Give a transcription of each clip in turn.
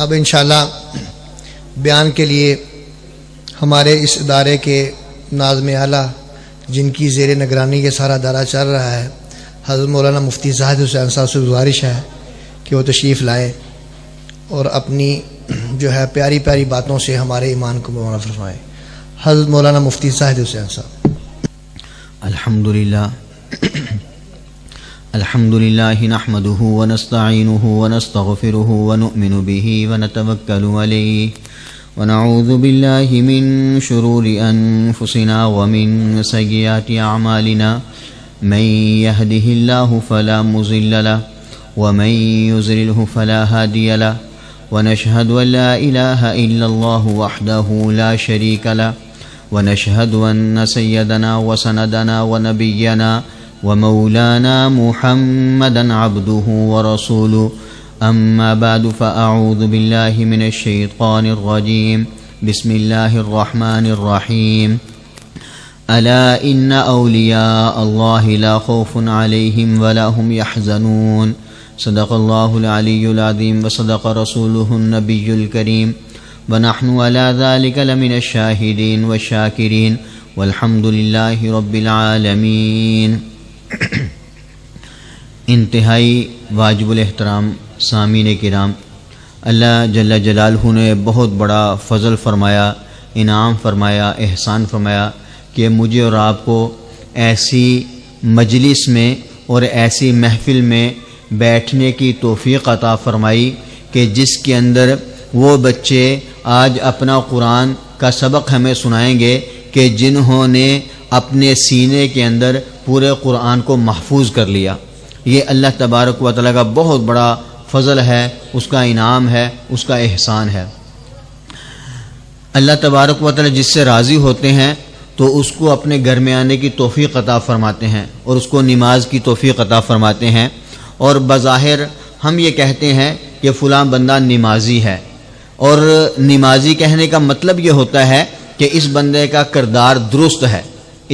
اب انشاءاللہ بیان کے لیے ہمارے اس ادارے کے ناظم اعلیٰ جن کی زیر نگرانی یہ سارا ادارہ چل رہا ہے، حضرت مولانا مفتی زاہد حسین صاحب سے گزارش ہے کہ وہ تشریف لائیں اور اپنی جو ہے پیاری پیاری باتوں سے ہمارے ایمان کو منور فرمائیں۔ حضرت مولانا مفتی زاہد حسین صاحب۔ الحمدللہ نحمده ونستعینه ونستغفره ونؤمن به ونتوکل علیہ ونعوذ باللہ من شرور انفسنا ومن سیئات اعمالنا من يهده الله فلا مضل له ومن يضلل فلا هادي له ونشهد ان لا اله الا الله وحده لا شريك له ونشهد ان سيدنا وسندنا ونبينا ومولانا محمدا عبده ورسوله اما بعد فاعوذ بالله من الشيطان الرجيم بسم الله الرحمن الرحيم الا ان اولياء الله لا خوف عليهم ولا هم يحزنون صدق الله العلي العظيم وصدق رسوله النبي الكريم ونحن على ذلك لمن الشاهدين والشاكرين والحمد لله رب العالمين۔ انتہائی واجب الاحترام سامعین کرام، اللہ جل جلالہ نے بہت بڑا فضل فرمایا، انعام فرمایا، احسان فرمایا کہ مجھے اور آپ کو ایسی مجلس میں اور ایسی محفل میں بیٹھنے کی توفیق عطا فرمائی کہ جس کے اندر وہ بچے آج اپنا قرآن کا سبق ہمیں سنائیں گے کہ جنہوں نے اپنے سینے کے اندر پورے قرآن کو محفوظ کر لیا۔ یہ اللہ تبارک و تعالیٰ کا بہت بڑا فضل ہے، اس کا انعام ہے، اس کا احسان ہے۔ اللہ تبارک و تعالیٰ جس سے راضی ہوتے ہیں تو اس کو اپنے گھر میں آنے کی توفیق عطا فرماتے ہیں اور اس کو نماز کی توفیق عطا فرماتے ہیں، اور بظاہر ہم یہ کہتے ہیں کہ فلاں بندہ نمازی ہے، اور نمازی کہنے کا مطلب یہ ہوتا ہے کہ اس بندے کا کردار درست ہے،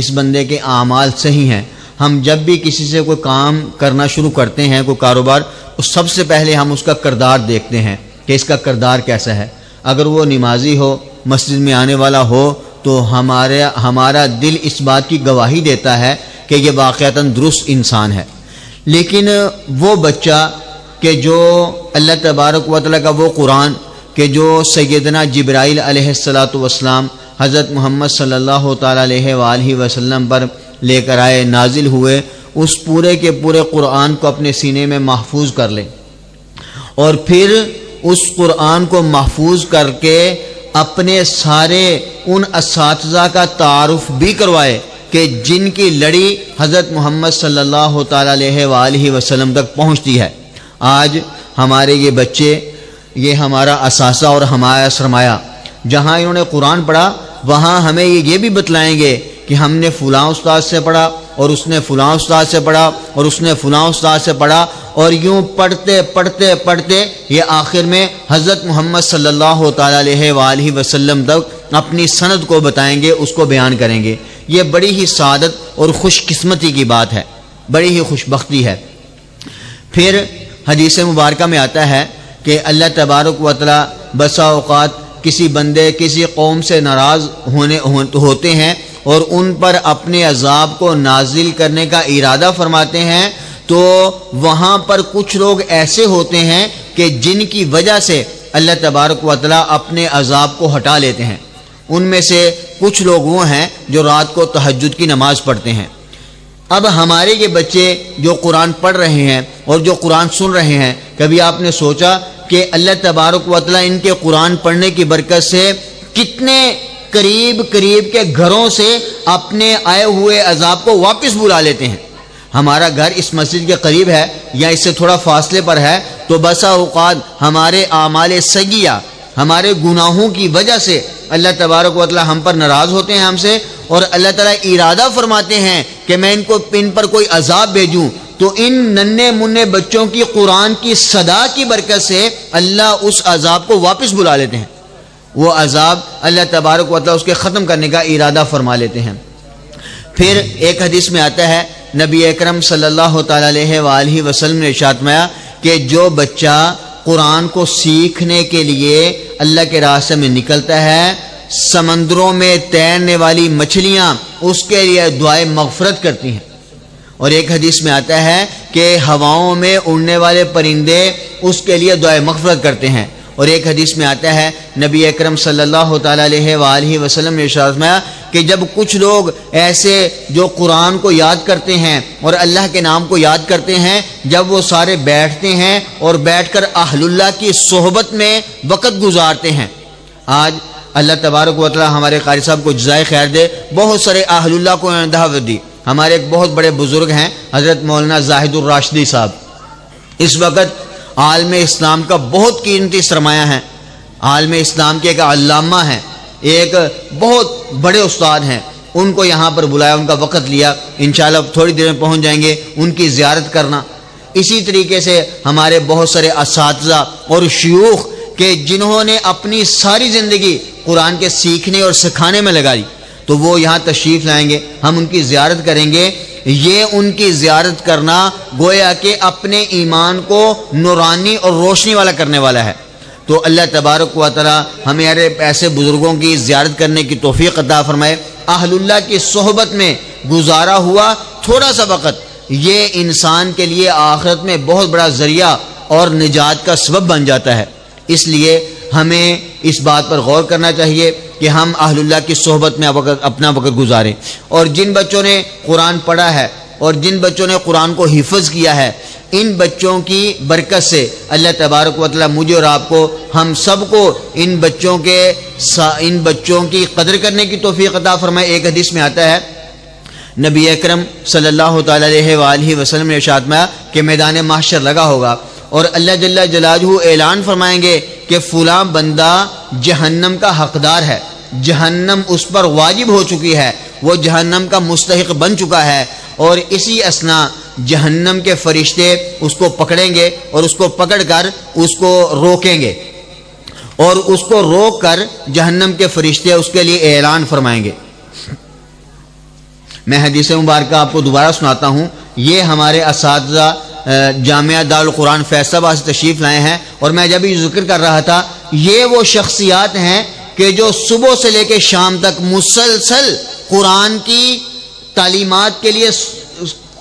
اس بندے کے اعمال صحیح ہیں۔ ہم جب بھی کسی سے کوئی کام کرنا شروع کرتے ہیں، کوئی کاروبار، تو سب سے پہلے ہم اس کا کردار دیکھتے ہیں کہ اس کا کردار کیسا ہے۔ اگر وہ نمازی ہو، مسجد میں آنے والا ہو، تو ہمارا دل اس بات کی گواہی دیتا ہے کہ یہ واقعتاً درست انسان ہے۔ لیکن وہ بچہ کہ جو اللہ تبارک و تعالیٰ کا وہ قرآن کہ جو سیدنا جبرائیل علیہ السلام حضرت محمد صلی اللہ تعالیٰ علیہ وآلہ وسلم پر لے کر آئے، نازل ہوئے، اس پورے کے پورے قرآن کو اپنے سینے میں محفوظ کر لے، اور پھر اس قرآن کو محفوظ کر کے اپنے سارے ان اساتذہ کا تعارف بھی کروائے کہ جن کی لڑی حضرت محمد صلی اللہ تعالیٰ علیہ وآلہ وسلم تک پہنچتی ہے۔ آج ہمارے یہ بچے، یہ ہمارا اثاثہ اور ہمارا سرمایہ، جہاں انہوں نے قرآن پڑھا وہاں ہمیں یہ بھی بتلائیں گے کہ ہم نے فلاں استاد سے پڑھا، اور اس نے فلاں استاد سے پڑھا، اور اس نے فلاں استاد سے پڑھا، اور یوں پڑھتے پڑھتے پڑھتے یہ آخر میں حضرت محمد صلی اللہ تعالیٰ علیہ وآلہ وسلم تک اپنی سند کو بتائیں گے، اس کو بیان کریں گے۔ یہ بڑی ہی سعادت اور خوش قسمتی کی بات ہے، بڑی ہی خوش بختی ہے۔ پھر حدیث مبارکہ میں آتا ہے کہ اللہ تبارک و تعالیٰ بسا اوقات کسی بندے، کسی قوم سے ناراض ہوتے ہیں اور ان پر اپنے عذاب کو نازل کرنے کا ارادہ فرماتے ہیں، تو وہاں پر کچھ لوگ ایسے ہوتے ہیں کہ جن کی وجہ سے اللہ تبارک و تعالیٰ اپنے عذاب کو ہٹا لیتے ہیں۔ ان میں سے کچھ لوگ وہ ہیں جو رات کو تہجد کی نماز پڑھتے ہیں۔ اب ہمارے یہ بچے جو قرآن پڑھ رہے ہیں اور جو قرآن سن رہے ہیں، کبھی آپ نے سوچا کہ اللہ تبارک و تعالیٰ ان کے قرآن پڑھنے کی برکت سے کتنے قریب کے گھروں سے اپنے آئے ہوئے عذاب کو واپس بلا لیتے ہیں؟ ہمارا گھر اس مسجد کے قریب ہے یا اس سے تھوڑا فاصلے پر ہے، تو بسا اوقات ہمارے اعمال سیئہ، ہمارے گناہوں کی وجہ سے اللہ تبارک و تعالیٰ ہم پر ناراض ہوتے ہیں ہم سے، اور اللہ تعالیٰ ارادہ فرماتے ہیں کہ میں ان پر کوئی عذاب بھیجوں، تو ان ننھے منھے بچوں کی قرآن کی صدا کی برکت سے اللہ اس عذاب کو واپس بلا لیتے ہیں۔ وہ عذاب اللہ تبارک و تعالیٰ اس کے ختم کرنے کا ارادہ فرما لیتے ہیں۔ پھر ایک حدیث میں آتا ہے، نبی اکرم صلی اللہ تعالیٰ علیہ وآلہ وسلم نے ارشاد فرمایا کہ جو بچہ قرآن کو سیکھنے کے لیے اللہ کے راستے میں نکلتا ہے، سمندروں میں تیرنے والی مچھلیاں اس کے لیے دعائے مغفرت کرتی ہیں، اور ایک حدیث میں آتا ہے کہ ہواؤں میں اڑنے والے پرندے اس کے لیے دعائے مغفرت کرتے ہیں، اور ایک حدیث میں آتا ہے نبی اکرم صلی اللہ تعالیٰ علیہ وآلہ وسلم نے ارشاد فرمایا کہ جب کچھ لوگ ایسے جو قرآن کو یاد کرتے ہیں اور اللہ کے نام کو یاد کرتے ہیں، جب وہ سارے بیٹھتے ہیں اور بیٹھ کر اہل اللہ کی صحبت میں وقت گزارتے ہیں۔ آج اللہ تبارک و تعالی ہمارے قاری صاحب کو جزائے خیر دے، بہت سارے اہل اللہ کو انہوں نے دعوت دی۔ ہمارے ایک بہت بڑے بزرگ ہیں حضرت مولانا زاہد الراشدی صاحب، اس وقت عالم اسلام کا بہت قیمتی سرمایہ ہیں، عالم اسلام کے ایک علامہ ہیں، ایک بہت بڑے استاد ہیں، ان کو یہاں پر بلایا، ان کا وقت لیا، انشاءاللہ تھوڑی دیر میں پہنچ جائیں گے ان کی زیارت کرنا۔ اسی طریقے سے ہمارے بہت سارے اساتذہ اور شیوخ کہ جنہوں نے اپنی ساری زندگی قرآن کے سیکھنے اور سکھانے میں لگا دی، تو وہ یہاں تشریف لائیں گے، ہم ان کی زیارت کریں گے۔ یہ ان کی زیارت کرنا گویا کہ اپنے ایمان کو نورانی اور روشنی والا کرنے والا ہے۔ تو اللہ تبارک و تعالی ہمیں ایسے بزرگوں کی زیارت کرنے کی توفیق عطا فرمائے۔ اہل اللہ کی صحبت میں گزارا ہوا تھوڑا سا وقت یہ انسان کے لیے آخرت میں بہت بڑا ذریعہ اور نجات کا سبب بن جاتا ہے۔ اس لیے ہمیں اس بات پر غور کرنا چاہیے کہ ہم اہل اللہ کی صحبت میں اپنا وقت گزاریں، اور جن بچوں نے قرآن پڑھا ہے اور جن بچوں نے قرآن کو حفظ کیا ہے، ان بچوں کی برکت سے اللہ تبارک و تعالی مجھے اور آپ کو، ہم سب کو ان بچوں کی قدر کرنے کی توفیق عطا فرمائے۔ ایک حدیث میں آتا ہے نبی اکرم صلی اللہ تعالی علیہ وآلہ وسلم نے ارشاد فرمایا کہ میدان محشر لگا ہوگا اور اللہ جل جلالہ اعلان فرمائیں گے کہ فلاں بندہ جہنم کا حقدار ہے، جہنم اس پر واجب ہو چکی ہے، وہ جہنم کا مستحق بن چکا ہے، اور اسی اثنا جہنم کے فرشتے اس کو پکڑیں گے اور اس کو پکڑ کر اس کو روکیں گے، اور اس کو روک کر جہنم کے فرشتے اس کے لیے اعلان فرمائیں گے۔ میں حدیث مبارکہ آپ کو دوبارہ سناتا ہوں، یہ ہمارے اساتذہ جامعہ دارالقرآن فیصل آباد سے تشریف لائے ہیں، اور میں جب یہ ذکر کر رہا تھا یہ وہ شخصیات ہیں کہ جو صبح سے لے کے شام تک مسلسل قرآن کی تعلیمات کے لیے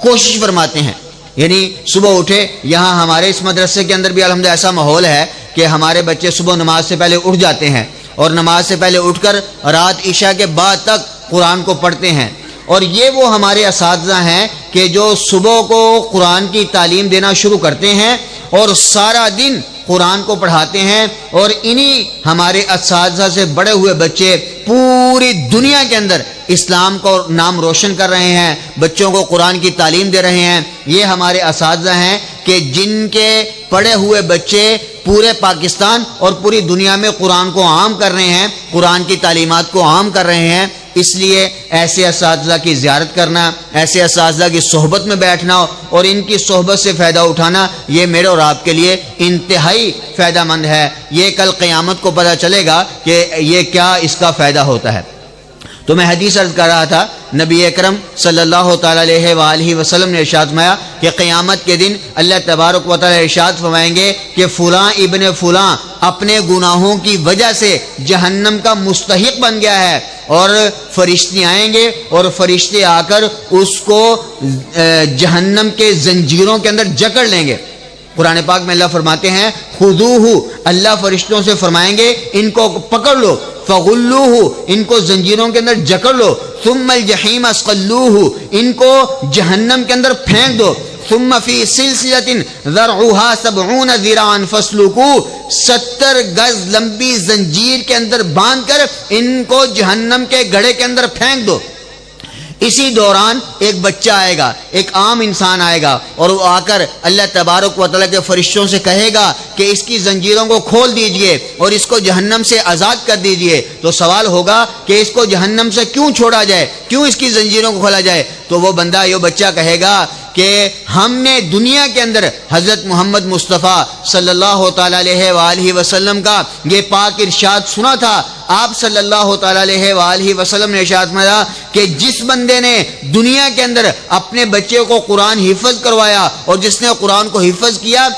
کوشش فرماتے ہیں۔ یعنی صبح اٹھے، یہاں ہمارے اس مدرسے کے اندر بھی الحمدللہ ایسا ماحول ہے کہ ہمارے بچے صبح نماز سے پہلے اٹھ جاتے ہیں، اور نماز سے پہلے اٹھ کر رات عشاء کے بعد تک قرآن کو پڑھتے ہیں، اور یہ وہ ہمارے اساتذہ ہیں کہ جو صبح کو قرآن کی تعلیم دینا شروع کرتے ہیں اور سارا دن قرآن کو پڑھاتے ہیں، اور انہی ہمارے اساتذہ سے بڑے ہوئے بچے پوری دنیا کے اندر اسلام کو نام روشن کر رہے ہیں، بچوں کو قرآن کی تعلیم دے رہے ہیں۔ یہ ہمارے اساتذہ ہیں کہ جن کے پڑھے ہوئے بچے پورے پاکستان اور پوری دنیا میں قرآن کو عام کر رہے ہیں، قرآن کی تعلیمات کو عام کر رہے ہیں۔ اس لیے ایسے اساتذہ کی زیارت کرنا، ایسے اساتذہ کی صحبت میں بیٹھنا اور ان کی صحبت سے فائدہ اٹھانا، یہ میرے اور آپ کے لیے انتہائی فائدہ مند ہے۔ یہ کل قیامت کو پتہ چلے گا کہ یہ کیا اس کا فائدہ ہوتا ہے۔ تو میں حدیث عرض کر رہا تھا، نبی اکرم صلی اللہ تعالی علیہ وآلہ وسلم نے ارشاد فرمایا کہ قیامت کے دن اللہ تبارک و تعالی ارشاد فرمائیں گے کہ فلاں ابن فلاں اپنے گناہوں کی وجہ سے جہنم کا مستحق بن گیا ہے، اور فرشتے آئیں گے اور فرشتے آ کر اس کو جہنم کے زنجیروں کے اندر جکڑ لیں گے۔ قرآن پاک میں اللہ فرماتے ہیں خذوہ، اللہ فرشتوں سے فرمائیں گے ان کو پکڑ لو، فغلوہ، ان کو زنجیروں کے اندر جکڑ لو، ثم الجحیم اسقلوہ، ان کو جہنم کے اندر پھینک دو، ثم فی سلسلۃ ذرعها 70 ذراعا فاسلکوہ، 70 گز لمبی زنجیر کے اندر باندھ کر ان کو جہنم کے گڑھے کے اندر پھینک دو۔ اسی دوران ایک بچہ آئے گا، ایک عام انسان آئے گا، اور وہ آ کر اللہ تبارک و تعالیٰ کے فرشتوں سے کہے گا کہ اس کی زنجیروں کو کھول دیجئے اور اس کو جہنم سے آزاد کر دیجئے۔ تو سوال ہوگا کہ اس کو جہنم سے کیوں چھوڑا جائے، کیوں اس کی زنجیروں کو کھولا جائے؟ تو وہ بندہ، یہ بچہ کہے گا کہ ہم نے دنیا کے اندر حضرت محمد مصطفیٰ صلی اللہ تعالیٰ علیہ وآلہ وسلم کا یہ پاک ارشاد سنا تھا۔ آپ صلی اللہ تعالیٰ علیہ وآلہ وسلم نے ارشاد فرمایا کہ جس بندے نے دنیا کے اندر اپنے بچے کو قرآن حفظ کروایا اور جس نے قرآن کو حفظ کیا،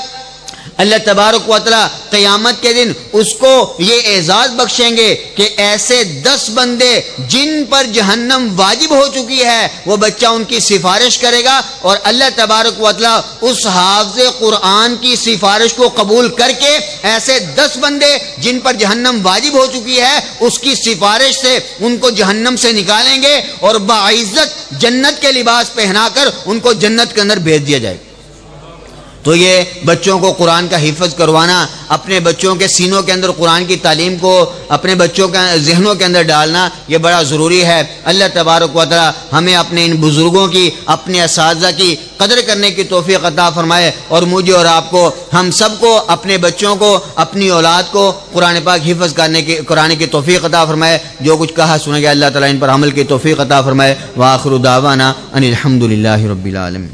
اللہ تبارک و تعالی قیامت کے دن اس کو یہ اعزاز بخشیں گے کہ ایسے 10 بندے جن پر جہنم واجب ہو چکی ہے وہ بچہ ان کی سفارش کرے گا، اور اللہ تبارک و تعالی اس حافظ قرآن کی سفارش کو قبول کر کے ایسے 10 بندے جن پر جہنم واجب ہو چکی ہے اس کی سفارش سے ان کو جہنم سے نکالیں گے اور باعزت جنت کے لباس پہنا کر ان کو جنت کے اندر بھیج دیا جائے گا۔ تو یہ بچوں کو قرآن کا حفظ کروانا، اپنے بچوں کے سینوں کے اندر قرآن کی تعلیم کو اپنے بچوں کے ذہنوں کے اندر ڈالنا یہ بڑا ضروری ہے۔ اللہ تبارک و تعالی ہمیں اپنے ان بزرگوں کی، اپنے اساتذہ کی قدر کرنے کی توفیق عطا فرمائے، اور مجھے اور آپ کو، ہم سب کو، اپنے بچوں کو، اپنی اولاد کو قرآن پاک حفظ کرنے کی، قرآن کی توفیق عطا فرمائے۔ جو کچھ کہا سنا گیا اللہ تعالیٰ ان پر عمل کی توفیق عطا فرمائے۔ وآخر دعوانا ان الحمد للہ رب العالمین۔